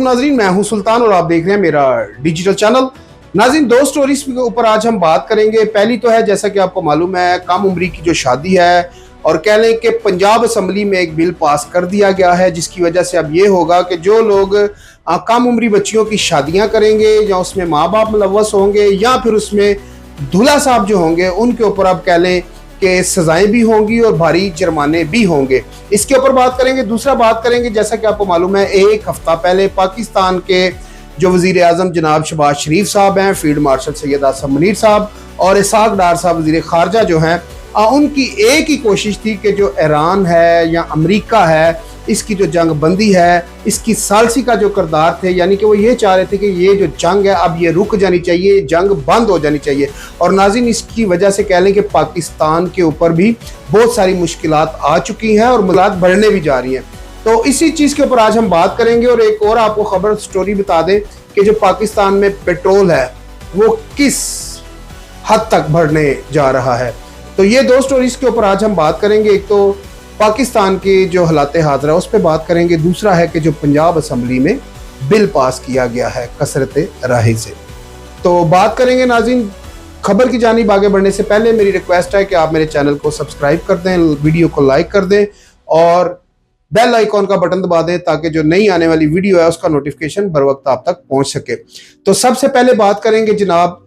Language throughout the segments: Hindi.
नाजरीन, मैं हूं सुल्तान और आप देख रहे हैं मेरा डिजिटल चैनल। नाजरीन, दो स्टोरीज के ऊपर आज हम बात करेंगे। पहली तो है, जैसा कि आपको मालूम है, कम उम्री की जो शादी है और कह लें कि पंजाब असम्बली में एक बिल पास कर दिया गया है, जिसकी वजह से अब ये होगा कि जो लोग कम उम्री बच्चियों की शादियां करेंगे या उसमें माँ बाप मुलव्वस होंगे या फिर उसमें दूल्हा साहब जो होंगे, उनके ऊपर अब कह लें कि सजाएं भी होंगी और भारी जुर्माने भी होंगे। इसके ऊपर बात करेंगे। दूसरा बात करेंगे, जैसा कि आपको मालूम है, एक हफ्ता पहले पाकिस्तान के जो वजीर आजम जनाब शहबाज शरीफ साहब हैं, फील्ड मार्शल सैयद आसिम मुनीर साहब और इसाक डार साहब वजीर खारजा जो हैं, उनकी एक ही कोशिश थी कि जो ईरान है या अमेरिका है, इसकी जो जंग बंदी है, इसकी सालसी का जो किरदार थे, यानी कि वो ये चाह रहे थे कि ये जो जंग है अब ये रुक जानी चाहिए, जंग बंद हो जानी चाहिए। और नाज़रीन, इसकी वजह से कह लें कि पाकिस्तान के ऊपर भी बहुत सारी मुश्किलात आ चुकी हैं और मुश्किलात बढ़ने भी जा रही हैं। तो इसी चीज़ के ऊपर आज हम बात करेंगे। और एक और आपको खबर स्टोरी बता दें कि जो पाकिस्तान में पेट्रोल है वो किस हद तक बढ़ने जा रहा है। तो ये दो स्टोरीज के ऊपर आज हम बात करेंगे। एक तो पाकिस्तान की जो हालात हाज़िर है उस पर बात करेंगे, दूसरा है कि जो पंजाब असम्बली में बिल पास किया गया है कसरत राही से। तो बात करेंगे नाज़रीन। खबर की जानिब आगे बढ़ने से पहले मेरी रिक्वेस्ट है कि आप मेरे चैनल को सब्सक्राइब कर दें, वीडियो को लाइक कर दें और बेल आइकॉन का बटन दबा दें ताकि जो नई आने वाली वीडियो है उसका नोटिफिकेशन बर वक्त आप तक पहुंच सके। तो सबसे पहले बात करेंगे जनाब,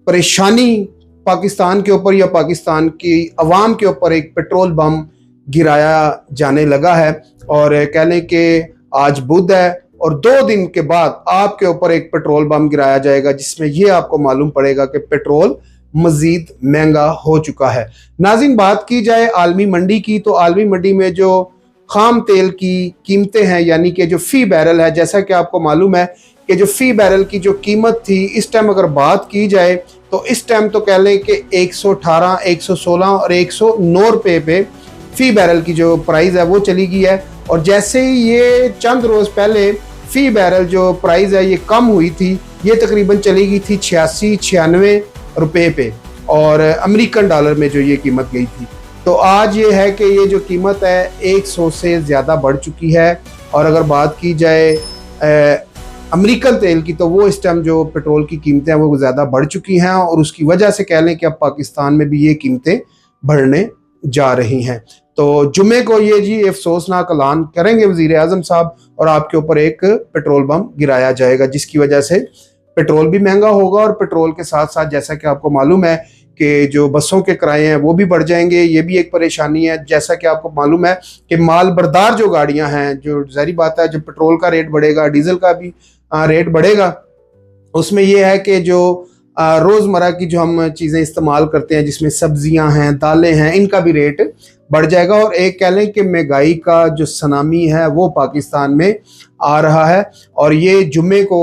परेशानी पाकिस्तान के ऊपर या पाकिस्तान की अवाम के ऊपर एक पेट्रोल बम गिराया जाने लगा है। और कह लें कि आज बुध है और 2 दिन के बाद आपके ऊपर एक पेट्रोल बम गिराया जाएगा, जिसमें यह आपको मालूम पड़ेगा कि पेट्रोल मजीद महंगा हो चुका है। नाज़रीन, बात की जाए आलमी मंडी की, तो आलमी मंडी में जो खाम तेल की कीमतें हैं, यानी कि जो फी बैरल है, जैसा कि आपको मालूम है कि जो फी बैरल की जो कीमत थी इस टाइम अगर बात की जाए तो इस टाइम तो कह लें कि 118, 116 और 109 रुपये पे फी बैरल की जो प्राइस है वो चली गई है। और जैसे ही ये चंद रोज़ पहले फी बैरल जो प्राइस है ये कम हुई थी, ये तकरीबन चली गई थी 86-96 रुपये पे और अमेरिकन डॉलर में जो ये कीमत गई थी। तो आज ये है कि ये जो कीमत है 100 से ज़्यादा बढ़ चुकी है। और अगर बात की जाए अमेरिकन तेल की, तो वो इस टाइम जो पेट्रोल की कीमतें हैं वो ज़्यादा बढ़ चुकी हैं और उसकी वजह से कह लें कि अब पाकिस्तान में भी ये कीमतें बढ़ने जा रही हैं। तो जुम्मे को ये जी अफसोसनाक ऐलान करेंगे वज़ीर आज़म साहब और आपके ऊपर एक पेट्रोल बम गिराया जाएगा, जिसकी वजह से पेट्रोल भी महंगा होगा और पेट्रोल के साथ साथ जैसा कि आपको मालूम है कि जो बसों के किराए हैं वो भी बढ़ जाएंगे। ये भी एक परेशानी है। जैसा कि आपको मालूम है कि माल बरदार जो गाड़ियां हैं, जो ज़ाहिर बात है, जब पेट्रोल का रेट बढ़ेगा, डीजल का भी रेट बढ़ेगा, उसमें यह है कि जो रोज़मर्रा की जो हम चीज़ें इस्तेमाल करते हैं, जिसमें सब्जियां हैं, दालें हैं, इनका भी रेट बढ़ जाएगा। और एक कह लें कि महंगाई का जो सुनामी है वो पाकिस्तान में आ रहा है। और ये जुम्मे को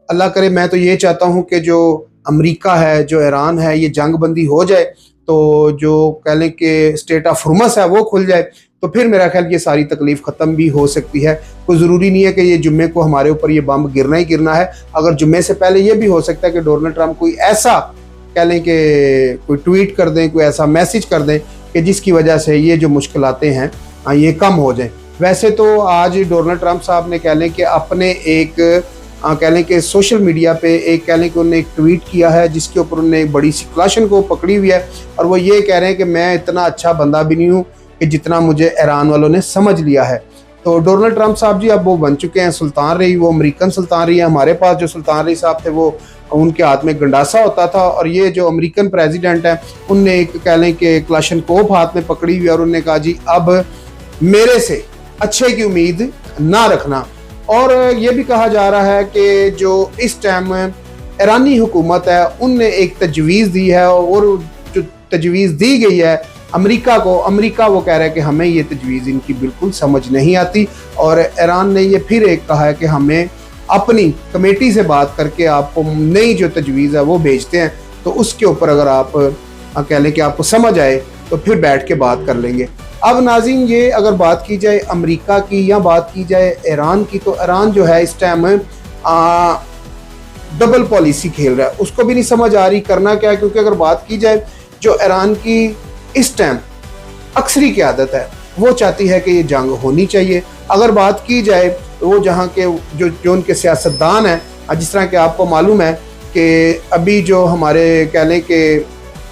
अल्लाह करे, मैं तो ये चाहता हूँ कि जो अमेरिका है, जो ईरान है, ये जंग बंदी हो जाए, तो जो कह लें कि स्टेट ऑफ हुर्मस है वो खुल जाए, तो फिर मेरा ख्याल ये सारी तकलीफ ख़त्म भी हो सकती है। कोई ज़रूरी नहीं है कि ये जुम्मे को हमारे ऊपर ये बम गिरना ही गिरना है। अगर जुम्मे से पहले ये भी हो सकता है कि डोनाल्ड ट्रंप कोई ऐसा कह लें कि कोई ट्वीट कर दें, कोई ऐसा मैसेज कर दें कि जिसकी वजह से ये जो मुश्किलातें हैं ये कम हो जाएं। वैसे तो आज डोनाल्ड ट्रंप साहब ने कह लें कि अपने एक कह लें कि सोशल मीडिया पे एक कह लें कि उन्होंने एक ट्वीट किया है जिसके ऊपर उन्होंने एक बड़ी सी क्लाशन को पकड़ी हुई है और वो ये कह रहे हैं कि मैं इतना अच्छा बंदा भी नहीं हूँ कि जितना मुझे ईरान वालों ने समझ लिया है। तो डोनाल्ड ट्रंप साहब जी अब वो बन चुके हैं सुल्तान रही, वो अमेरिकन सुल्तान रही है। हमारे पास जो सुल्तान रही साहब थे वो उनके हाथ में गंडासा होता था और ये जो अमेरिकन प्रेसिडेंट है उनने एक कह लें कि क्लाशनकोव हाथ में पकड़ी हुई और उन्होंने कहा जी अब मेरे से अच्छे की उम्मीद ना रखना। और ये भी कहा जा रहा है कि जो इस टाइम ईरानी हुकूमत है उनने एक तजवीज़ दी है और जो तजवीज़ दी गई है अमेरिका को, अमेरिका वो कह रहा है कि हमें ये तजवीज़ इनकी बिल्कुल समझ नहीं आती। और ईरान ने ये फिर एक कहा है कि हमें अपनी कमेटी से बात करके आपको नई जो तजवीज़ है वो भेजते हैं, तो उसके ऊपर अगर आप कह लें कि आपको समझ आए तो फिर बैठ के बात कर लेंगे। अब नाज़रीन, ये अगर बात की जाए अमेरिका की या बात की जाए ईरान की, तो ईरान जो है इस टाइम डबल पॉलिसी खेल रहा है, उसको भी नहीं समझ आ रही करना क्या है। क्योंकि अगर बात की जाए जो ईरान की इस टाइम अक्सरी की आदत है, वो चाहती है कि ये जंग होनी चाहिए। अगर बात की जाए वो जहाँ के जो जो उनके सियासतदान हैं, जिस तरह के आपको मालूम है कि अभी जो हमारे कह लें कि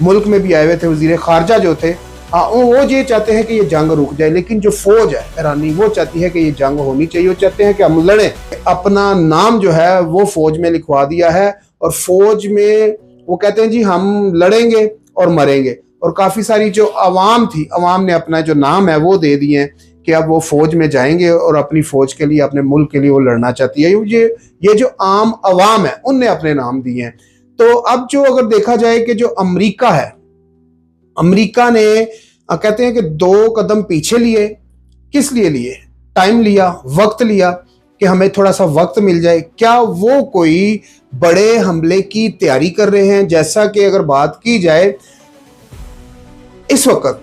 मुल्क में भी आए हुए थे वज़ीर ख़ारजा जो थे, वो ये चाहते हैं कि ये जंग रुक जाए, लेकिन जो फौज है ईरानी वो चाहती है कि ये जंग होनी चाहिए। वो चाहते हैं कि हम लड़ें, अपना नाम जो है वो फौज में लिखवा दिया है और फौज में वो कहते हैं जी हम लड़ेंगे और मरेंगे। और काफ़ी सारी जो आवाम थी, आवाम ने अपना जो नाम है वो दे दिए हैं कि अब वो फौज में जाएंगे और अपनी फौज के लिए, अपने मुल्क के लिए वो लड़ना चाहती है। ये जो आम आवाम है उनने अपने नाम दिए हैं। तो अब जो अगर देखा जाए कि जो अमेरिका है, अमेरिका ने कहते हैं कि 2 कदम पीछे लिए। किस लिए लिए? टाइम लिया, वक्त लिया कि हमें थोड़ा सा वक्त मिल जाए। क्या वो कोई बड़े हमले की तैयारी कर रहे हैं? जैसा कि अगर बात की जाए, इस वक्त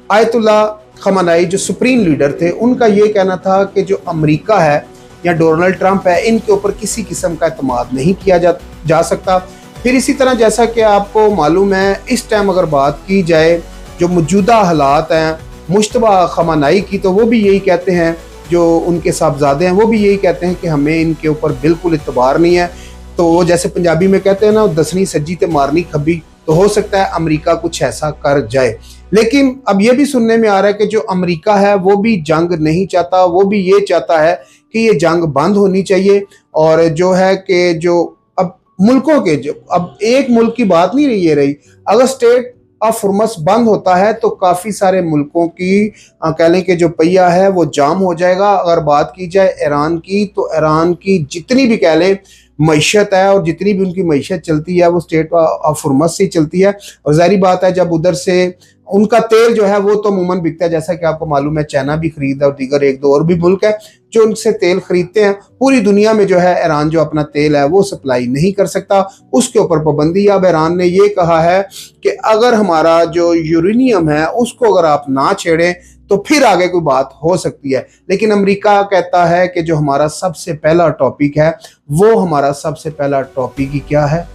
आयतुल्ला खamenei जो सुप्रीम लीडर थे, उनका ये कहना था कि जो अमेरिका है या डोनाल्ड ट्रंप है, इनके ऊपर किसी किस्म का एतमाद नहीं किया जा सकता। फिर इसी तरह जैसा कि आपको मालूम है, इस टाइम अगर बात की जाए जो मौजूदा हालात हैं मुश्तबा खamenei की, तो वो भी यही कहते हैं, जो उनके साहबजादे हैं वो भी यही कहते हैं कि हमें इनके ऊपर बिल्कुल इतबार नहीं है। तो जैसे पंजाबी में कहते हैं ना, दसनी सज्जी ते मारनी खब्बी, तो हो सकता है अमेरिका कुछ ऐसा कर जाए। लेकिन अब ये भी सुनने में आ रहा है कि जो अमेरिका है वो भी जंग नहीं चाहता, वो भी ये चाहता है कि ये जंग बंद होनी चाहिए। और जो है कि जो अब मुल्कों के, जो अब एक मुल्क की बात नहीं रही, ये रही, अगर स्टेट ऑफ हॉर्मस बंद होता है तो काफ़ी सारे मुल्कों की कह लें कि जो पहिया है वो जाम हो जाएगा। अगर बात की जाए ईरान की, तो ईरान की जितनी भी कह लें मईशत है और जितनी भी उनकी मईशत चलती है वो स्टेट ऑफ हॉर्मस से चलती है। और जाहिर बात है जब उधर से उनका तेल जो है वो तो अमूमन बिकता है, जैसा कि आपको मालूम है चाइना भी खरीदा और दीगर 1-2 और भी मुल्क है जो उनसे तेल खरीदते हैं। पूरी दुनिया में जो है ईरान जो अपना तेल है वो सप्लाई नहीं कर सकता, उसके ऊपर पाबंदी। अब ईरान ने ये कहा है कि अगर हमारा जो यूरेनियम है उसको अगर आप ना छेड़ें तो फिर आगे कोई बात हो सकती है। लेकिन अमेरिका कहता है कि जो हमारा सबसे पहला टॉपिक है वो हमारा सबसे पहला टॉपिक ही क्या है?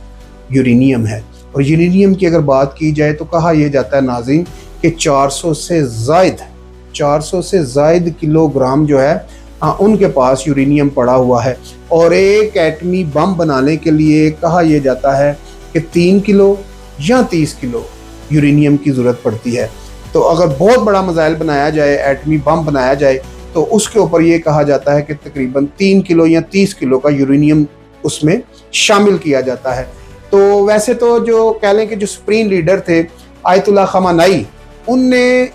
यूरेनियम है। और यूरेनियम की अगर बात की जाए तो कहा यह जाता है नाज़रीन कि 400 से ज़ायद किलोग्राम जो है उनके पास यूरेनियम पड़ा हुआ है। और एक एटमी बम बनाने के लिए कहा यह जाता है कि 3 किलो या 30 किलो यूरेनियम की ज़रूरत पड़ती है। तो अगर बहुत बड़ा मिसाइल बनाया जाए, एटमी बम बनाया जाए, तो उसके ऊपर ये कहा जाता है कि तकरीबन 3 किलो या 30 किलो का यूरेनियम उसमें शामिल किया जाता है। तो वैसे तो जो कह लें कि जो सुप्रीम लीडर थे आयतुल्ला खamenei, उनने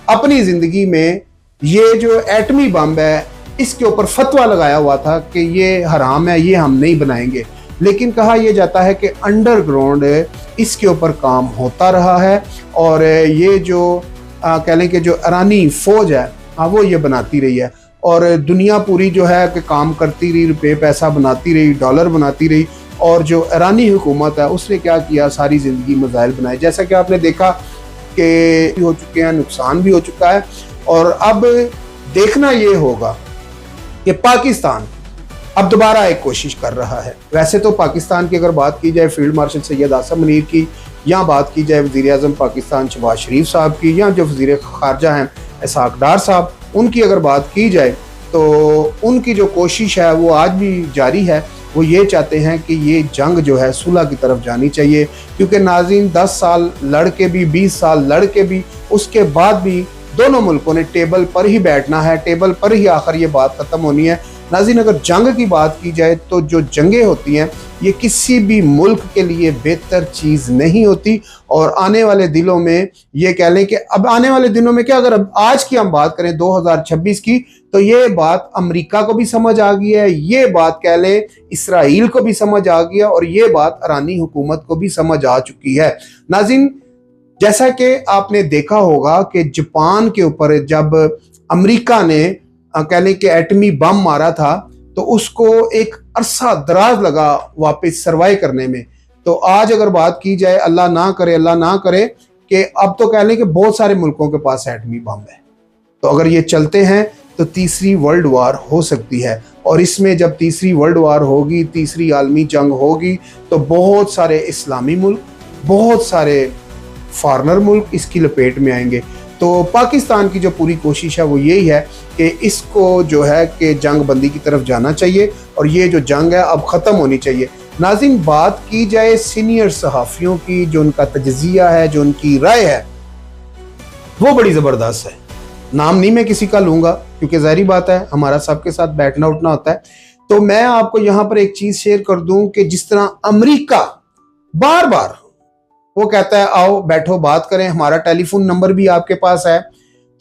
अपनी ज़िंदगी में ये जो एटमी बम है इसके ऊपर फतवा लगाया हुआ था कि ये हराम है, ये हम नहीं बनाएंगे। लेकिन कहा यह जाता है कि अंडरग्राउंड इसके ऊपर काम होता रहा है और ये जो कह लें कि जो ईरानी फौज है वो ये बनाती रही है और दुनिया पूरी जो है कि काम करती रही, रुपये पैसा बनाती रही, डॉलर बनाती रही। और जो ईरानी हुकूमत है उसने क्या किया, सारी ज़िंदगी मिसाइल बनाए, जैसा कि आपने देखा कि हो चुके हैं, नुकसान भी हो चुका है। और अब देखना ये होगा कि पाकिस्तान अब दोबारा एक कोशिश कर रहा है। वैसे तो पाकिस्तान की अगर बात की जाए फील्ड मार्शल सैयद आसिम मुनीर की, या बात की जाए वज़ीर आज़म पाकिस्तान शहबाज शरीफ साहब की, या जो वज़ीर ख़ारजा हैं इसहाक़ डार साहब, उनकी अगर बात की जाए तो उनकी जो कोशिश है वो आज भी जारी है। वो ये चाहते हैं कि ये जंग जो है सुलह की तरफ जानी चाहिए, क्योंकि नाज़रीन 10 साल लड़ के भी, 20 साल लड़ के भी, उसके बाद भी दोनों मुल्कों ने टेबल पर ही बैठना है, टेबल पर ही आखिर ये बात ख़त्म होनी है। नाज़रीन अगर जंग की बात की जाए तो जो जंगें होती हैं ये किसी भी मुल्क के लिए बेहतर चीज़ नहीं होती। और आने वाले दिनों में ये कह लें कि अब आने वाले दिनों में क्या, अगर अब आज की हम बात करें 2026 की, तो ये बात अमेरिका को भी समझ आ गई है, ये बात कह लें इसराइल को भी समझ आ गई है और ये बात ईरानी हुकूमत को भी समझ आ चुकी है। नाज़रीन जैसा कि आपने देखा होगा कि जापान के ऊपर जब अमेरिका ने कह लें कि एटमी बम मारा था तो उसको एक अरसा दराज लगा वापस सर्वाइव करने में। तो आज अगर बात की जाए, अल्लाह ना करे कि अब तो कह लें कि बहुत सारे मुल्कों के पास एटमी बम है। तो अगर ये चलते हैं तो तीसरी वर्ल्ड वार हो सकती है। और इसमें जब तीसरी वर्ल्ड वार होगी, तीसरी आलमी जंग होगी, तो बहुत सारे इस्लामी मुल्क, बहुत सारे फॉरेनर मुल्क इसकी लपेट में आएंगे। तो पाकिस्तान की जो पूरी कोशिश है वो यही है कि इसको जो है कि जंग बंदी की तरफ जाना चाहिए और ये जो जंग है अब ख़त्म होनी चाहिए। नाज़रीन, बात की जाए सीनियर सहाफ़ियों की, जो उनका तजज़िया है, जो उनकी राय है, वो बड़ी ज़बरदस्त है। नाम नहीं मैं किसी का लूँगा क्योंकि ज़ाहिरी बात है हमारा सबके साथ बैठना उठना होता है। तो मैं आपको यहाँ पर एक चीज़ शेयर कर दूँ कि जिस तरह अमेरिका बार बार वो कहता है आओ बैठो बात करें, हमारा टेलीफोन नंबर भी आपके पास है,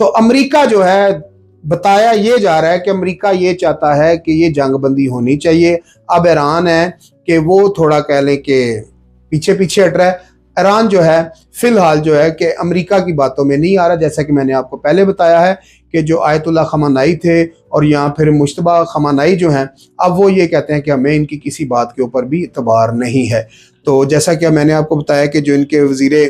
तो अमेरिका जो है बताया ये जा रहा है कि अमेरिका ये चाहता है कि ये जंग बंदी होनी चाहिए। अब ईरान है कि वो थोड़ा कह लें कि पीछे पीछे हट रहा है। ईरान जो है फिलहाल जो है कि अमेरिका की बातों में नहीं आ रहा, जैसा कि मैंने आपको पहले बताया है कि जो आयतुल्लाह खamenei थे और यहाँ फिर मुश्तबा खamenei जो हैं, अब वो ये कहते हैं कि हमें इनकी किसी बात के ऊपर भी इतबार नहीं है। तो जैसा कि मैंने आपको बताया कि जो इनके वज़ीरे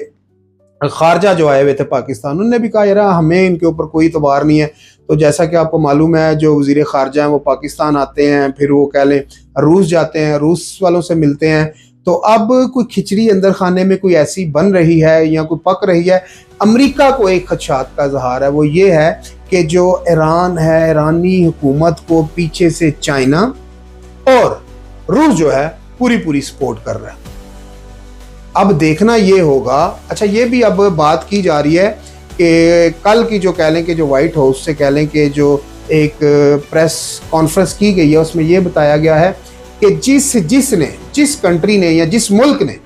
खारजा जो आए हुए थे पाकिस्तान, उन्होंने भी कहा यार हमें इनके ऊपर कोई इतबार नहीं है। तो जैसा कि आपको मालूम है जो वज़ीर खारजा हैं वो पाकिस्तान आते हैं, फिर वो कह लें रूस जाते हैं, रूस वालों से मिलते हैं। तो अब कोई खिचड़ी अंदर खाने में कोई ऐसी बन रही है या कोई पक रही है। अमेरिका को एक खदशात का इजहार है, वो ये है कि जो ईरान है, ईरानी हुकूमत को पीछे से चाइना और रूस जो है पूरी पूरी सपोर्ट कर रहा है। अब देखना ये होगा। अच्छा, ये भी अब बात की जा रही है कि कल की जो कह लें कि जो व्हाइट हाउस से कह लें कि जो एक प्रेस कॉन्फ्रेंस की गई है उसमें ये बताया गया है कि जिस कंट्री ने या जिस मुल्क ने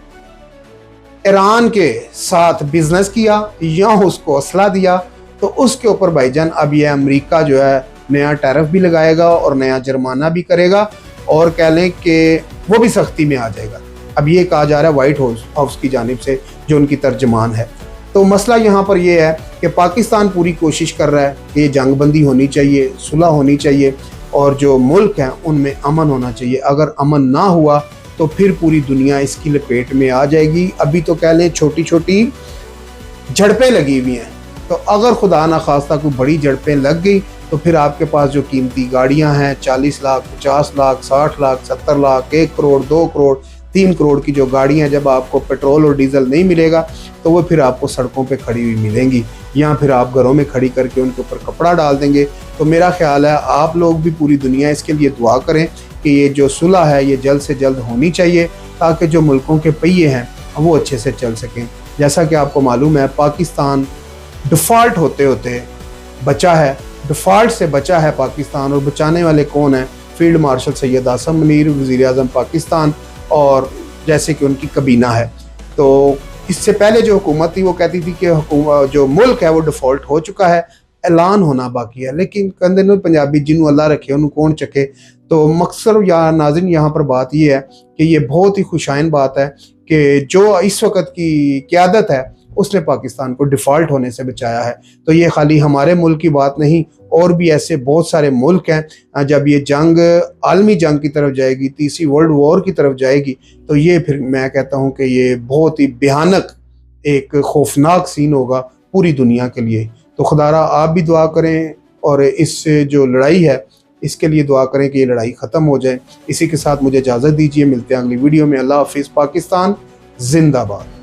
ईरान के साथ बिजनेस किया या उसको असला दिया, तो उसके ऊपर भाईजान अब ये अमेरिका जो है नया टैरिफ भी लगाएगा और नया जुर्माना भी करेगा और कह लें कि वो भी सख्ती में आ जाएगा। अब ये कहा जा रहा है व्हाइट हाउस की जानिब से, जो उनकी तर्जमान है। तो मसला यहाँ पर यह है कि पाकिस्तान पूरी कोशिश कर रहा है कि जंग बंदी होनी चाहिए, सुलह होनी चाहिए और जो मुल्क हैं उनमें अमन होना चाहिए। अगर अमन ना हुआ तो फिर पूरी दुनिया इसकी लपेट में आ जाएगी। अभी तो कह लें छोटी छोटी झड़पें लगी हुई हैं, तो अगर खुदा ना खास्ता कोई बड़ी झड़पें लग गई तो फिर आपके पास जो कीमती गाड़ियां हैं 40 लाख, 50 लाख, 60 लाख, 70 लाख, 1 करोड़, 2 करोड़, 3 करोड़ की जो गाड़ियां, जब आपको पेट्रोल और डीजल नहीं मिलेगा तो वो फिर आपको सड़कों पे खड़ी हुई मिलेंगी या फिर आप घरों में खड़ी करके उनके ऊपर कपड़ा डाल देंगे। तो मेरा ख्याल है आप लोग भी, पूरी दुनिया इसके लिए दुआ करें कि ये जो सुलह है ये जल्द से जल्द होनी चाहिए ताकि जो मुल्कों के पहिए हैं वो अच्छे से चल सकें। जैसा कि आपको मालूम है पाकिस्तान डिफ़ॉल्ट होते होते बचा है, डिफ़ॉल्ट से बचा है पाकिस्तान, और बचाने वाले कौन हैं? फील्ड मार्शल सैयद आसिम मुनीर, वज़ीर आज़म पाकिस्तान, और जैसे कि उनकी कबीना है। तो इससे पहले जो हुकूमत थी वो कहती थी कि जो मुल्क है वो डिफ़ॉल्ट हो चुका है, ऐलान होना बाकी है। लेकिन कहते हैं पंजाबी जिन्हों अल्लाह रखे उन्होंने कौन चखे। तो मकसद या नाज़रीन यहाँ पर बात ये है कि ये बहुत ही खुशाइन बात है कि जो इस वक्त की क़यादत है उसने पाकिस्तान को डिफ़ॉल्ट होने से बचाया है। तो ये खाली हमारे मुल्क की बात नहीं, और भी ऐसे बहुत सारे मुल्क हैं। जब ये जंग आलमी जंग की तरफ जाएगी, तीसरी वर्ल्ड वॉर की तरफ जाएगी, तो ये फिर मैं कहता हूँ कि ये बहुत ही भयानक एक खौफनाक सीन होगा पूरी दुनिया के लिए। तो खुदारा आप भी दुआ करें और इस जो लड़ाई है इसके लिए दुआ करें कि ये लड़ाई ख़त्म हो जाए। इसी के साथ मुझे इजाज़त दीजिए, मिलते हैं अगली वीडियो में। अल्लाह हाफिज़। पाकिस्तान जिंदाबाद।